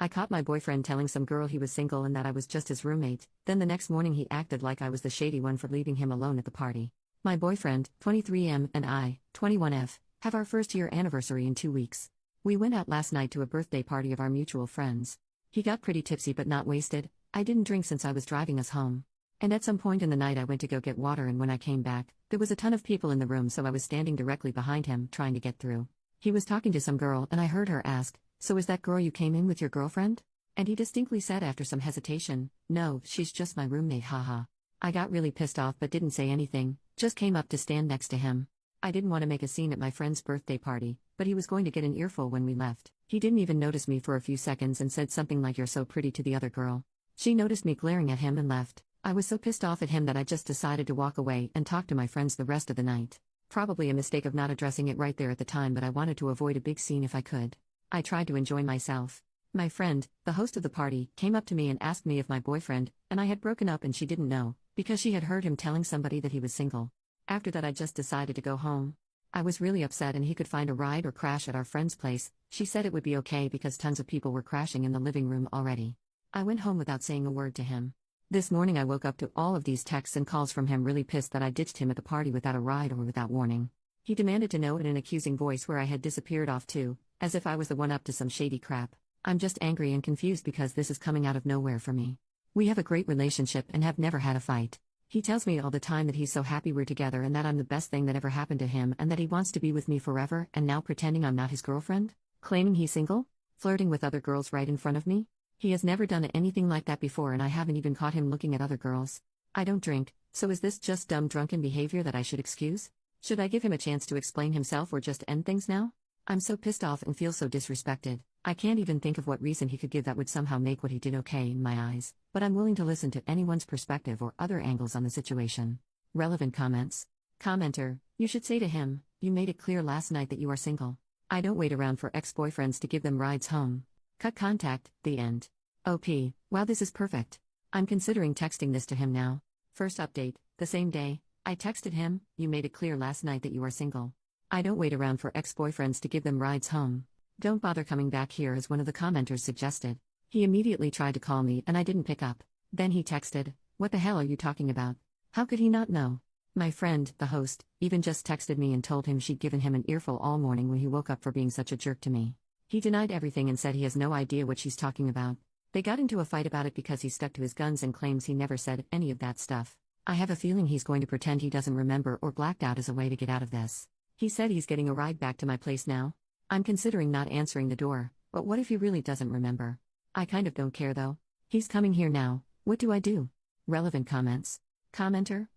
I caught my boyfriend telling some girl he was single and that I was just his roommate. Then the next morning he acted like I was the shady one for leaving him alone at the party. My boyfriend, 23M, and I, 21F, have our first year anniversary in 2 weeks. We went out last night to a birthday party of our mutual friends. He got pretty tipsy but not wasted. I didn't drink since I was driving us home. And at some point in the night I went to go get water, and when I came back, there was a ton of people in the room, so I was standing directly behind him, trying to get through. He was talking to some girl and I heard her ask, "So is that girl you came in with your girlfriend?" And he distinctly said after some hesitation, "No, she's just my roommate, haha." I got really pissed off but didn't say anything, just came up to stand next to him. I didn't want to make a scene at my friend's birthday party, but he was going to get an earful when we left. He didn't even notice me for a few seconds and said something like, "You're so pretty," to the other girl. She noticed me glaring at him and left. I was so pissed off at him that I just decided to walk away and talk to my friends the rest of the night. Probably a mistake of not addressing it right there at the time, but I wanted to avoid a big scene if I could. I tried to enjoy myself. My friend, the host of the party, came up to me and asked me if my boyfriend and I had broken up, and she didn't know, because she had heard him telling somebody that he was single. After that I just decided to go home. I was really upset and he could find a ride or crash at our friend's place. She said it would be okay because tons of people were crashing in the living room already. I went home without saying a word to him. This morning I woke up to all of these texts and calls from him, really pissed that I ditched him at the party without a ride or without warning. He demanded to know in an accusing voice where I had disappeared off to, as if I was the one up to some shady crap. I'm just angry and confused because this is coming out of nowhere for me. We have a great relationship and have never had a fight. He tells me all the time that he's so happy we're together and that I'm the best thing that ever happened to him and that he wants to be with me forever, and now pretending I'm not his girlfriend? Claiming he's single? Flirting with other girls right in front of me? He has never done anything like that before, and I haven't even caught him looking at other girls. I don't drink, so is this just dumb drunken behavior that I should excuse? Should I give him a chance to explain himself or just end things now? I'm so pissed off and feel so disrespected. I can't even think of what reason he could give that would somehow make what he did okay in my eyes, but I'm willing to listen to anyone's perspective or other angles on the situation. Relevant comments. Commenter, you should say to him, "You made it clear last night that you are single. I don't wait around for ex-boyfriends to give them rides home. Cut contact, the end." OP, wow, this is perfect. I'm considering texting this to him now. First update, the same day, I texted him, "You made it clear last night that you are single. I don't wait around for ex-boyfriends to give them rides home. Don't bother coming back here," as one of the commenters suggested. He immediately tried to call me and I didn't pick up. Then he texted, "What the hell are you talking about?" How could he not know? My friend, the host, even just texted me and told him she'd given him an earful all morning when he woke up for being such a jerk to me. He denied everything and said he has no idea what she's talking about. They got into a fight about it because he stuck to his guns and claims he never said any of that stuff. I have a feeling he's going to pretend he doesn't remember or blacked out as a way to get out of this. He said he's getting a ride back to my place now. I'm considering not answering the door, but what if he really doesn't remember? I kind of don't care though. He's coming here now, what do I do? Relevant comments. Commenter,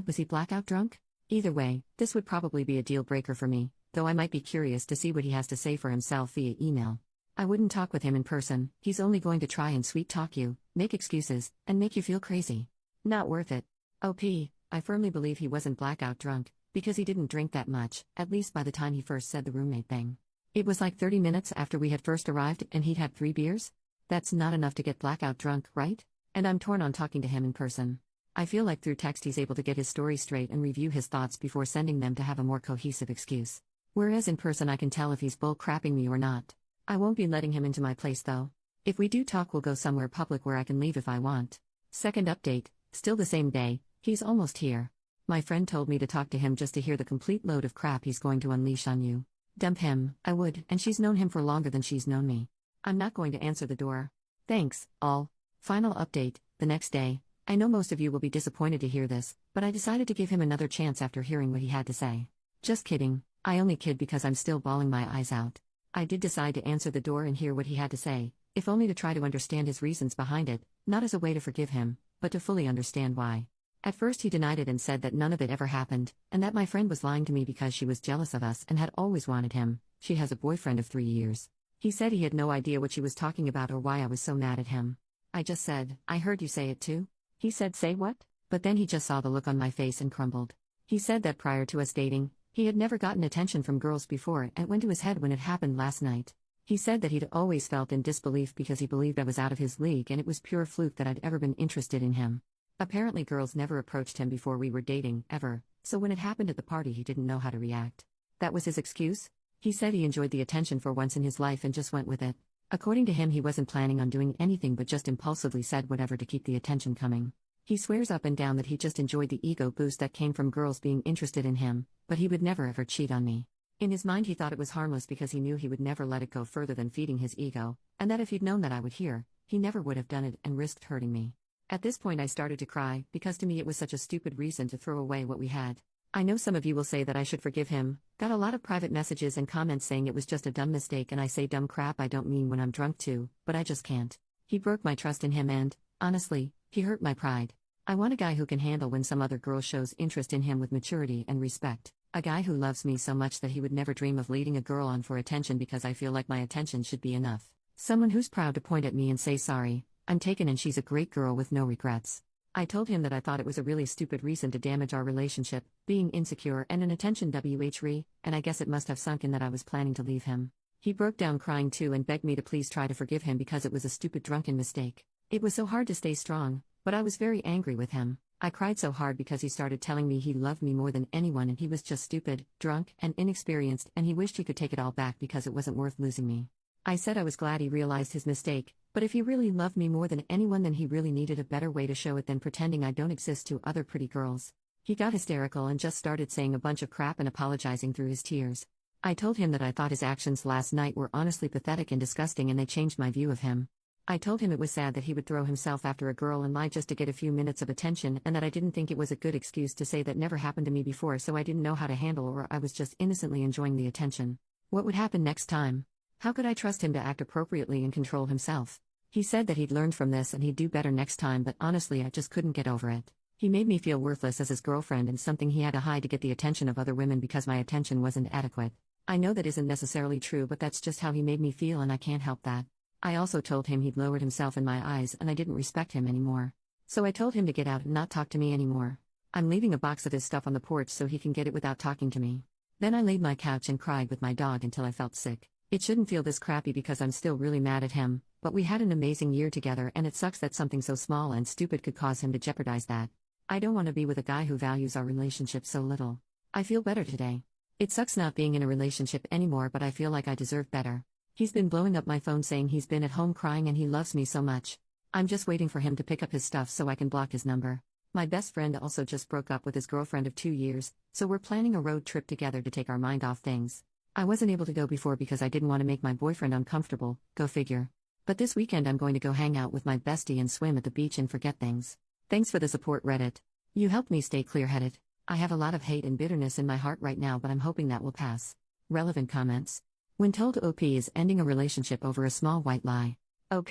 was he blackout drunk? Either way, this would probably be a deal breaker for me, though I might be curious to see what he has to say for himself via email. I wouldn't talk with him in person. He's only going to try and sweet talk you, make excuses, and make you feel crazy. Not worth it. OP, I firmly believe he wasn't blackout drunk, because he didn't drink that much, at least by the time he first said the roommate thing. It was like 30 minutes after we had first arrived and he'd had 3 beers? That's not enough to get blackout drunk, right? And I'm torn on talking to him in person. I feel like through text he's able to get his story straight and review his thoughts before sending them to have a more cohesive excuse. Whereas in person I can tell if he's bull-crapping me or not. I won't be letting him into my place though. If we do talk, we'll go somewhere public where I can leave if I want. Second update, still the same day, he's almost here. My friend told me to talk to him just to hear the complete load of crap he's going to unleash on you. Dump him, I would, and she's known him for longer than she's known me. I'm not going to answer the door. Thanks, all. Final update, the next day. I know most of you will be disappointed to hear this, but I decided to give him another chance after hearing what he had to say. Just kidding, I only kid because I'm still bawling my eyes out. I did decide to answer the door and hear what he had to say, if only to try to understand his reasons behind it, not as a way to forgive him, but to fully understand why. At first he denied it and said that none of it ever happened, and that my friend was lying to me because she was jealous of us and had always wanted him. She has a boyfriend of 3 years. He said he had no idea what she was talking about or why I was so mad at him. I just said, "I heard you say it too." He said, "Say what?" But then he just saw the look on my face and crumbled. He said that prior to us dating, he had never gotten attention from girls before, and it went to his head when it happened last night. He said that he'd always felt in disbelief because he believed I was out of his league and it was pure fluke that I'd ever been interested in him. Apparently girls never approached him before we were dating, ever, so when it happened at the party he didn't know how to react. That was his excuse? He said he enjoyed the attention for once in his life and just went with it. According to him, he wasn't planning on doing anything but just impulsively said whatever to keep the attention coming. He swears up and down that he just enjoyed the ego boost that came from girls being interested in him, but he would never ever cheat on me. In his mind, he thought it was harmless because he knew he would never let it go further than feeding his ego, and that if he'd known that I would hear, he never would have done it and risked hurting me. At this point I started to cry, because to me it was such a stupid reason to throw away what we had. I know some of you will say that I should forgive him. Got a lot of private messages and comments saying it was just a dumb mistake, and I say dumb crap I don't mean when I'm drunk too, but I just can't. He broke my trust in him and, honestly, he hurt my pride. I want a guy who can handle when some other girl shows interest in him with maturity and respect. A guy who loves me so much that he would never dream of leading a girl on for attention because I feel like my attention should be enough. Someone who's proud to point at me and say sorry, I'm taken and she's a great girl with no regrets. I told him that I thought it was a really stupid reason to damage our relationship, being insecure and an attention whore, and I guess it must have sunk in that I was planning to leave him. He broke down crying too and begged me to please try to forgive him because it was a stupid drunken mistake. It was so hard to stay strong, but I was very angry with him. I cried so hard because he started telling me he loved me more than anyone and he was just stupid, drunk, and inexperienced, and he wished he could take it all back because it wasn't worth losing me. I said I was glad he realized his mistake, but if he really loved me more than anyone, then he really needed a better way to show it than pretending I don't exist to other pretty girls. He got hysterical and just started saying a bunch of crap and apologizing through his tears. I told him that I thought his actions last night were honestly pathetic and disgusting, and they changed my view of him. I told him it was sad that he would throw himself after a girl and lie just to get a few minutes of attention, and that I didn't think it was a good excuse to say that never happened to me before, so I didn't know how to handle, or I was just innocently enjoying the attention. What would happen next time? How could I trust him to act appropriately and control himself? He said that he'd learned from this and he'd do better next time, but honestly I just couldn't get over it. He made me feel worthless as his girlfriend and something he had to hide to get the attention of other women because my attention wasn't adequate. I know that isn't necessarily true, but that's just how he made me feel and I can't help that. I also told him he'd lowered himself in my eyes and I didn't respect him anymore. So I told him to get out and not talk to me anymore. I'm leaving a box of his stuff on the porch so he can get it without talking to me. Then I laid my couch and cried with my dog until I felt sick. It shouldn't feel this crappy because I'm still really mad at him, but we had an amazing year together and it sucks that something so small and stupid could cause him to jeopardize that. I don't want to be with a guy who values our relationship so little. I feel better today. It sucks not being in a relationship anymore, but I feel like I deserve better. He's been blowing up my phone saying he's been at home crying and he loves me so much. I'm just waiting for him to pick up his stuff so I can block his number. My best friend also just broke up with his girlfriend of 2 years, so we're planning a road trip together to take our mind off things. I wasn't able to go before because I didn't want to make my boyfriend uncomfortable, go figure. But this weekend I'm going to go hang out with my bestie and swim at the beach and forget things. Thanks for the support, Reddit. You helped me stay clear-headed. I have a lot of hate and bitterness in my heart right now, but I'm hoping that will pass. Relevant comments. When told OP is ending a relationship over a small white lie. OP,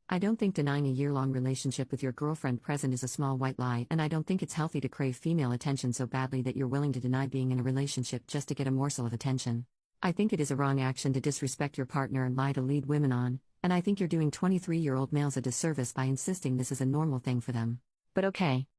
I don't think denying a year-long relationship with your girlfriend present is a small white lie, and I don't think it's healthy to crave female attention so badly that you're willing to deny being in a relationship just to get a morsel of attention. I think it is a wrong action to disrespect your partner and lie to lead women on, and I think you're doing 23-year-old males a disservice by insisting this is a normal thing for them. But okay.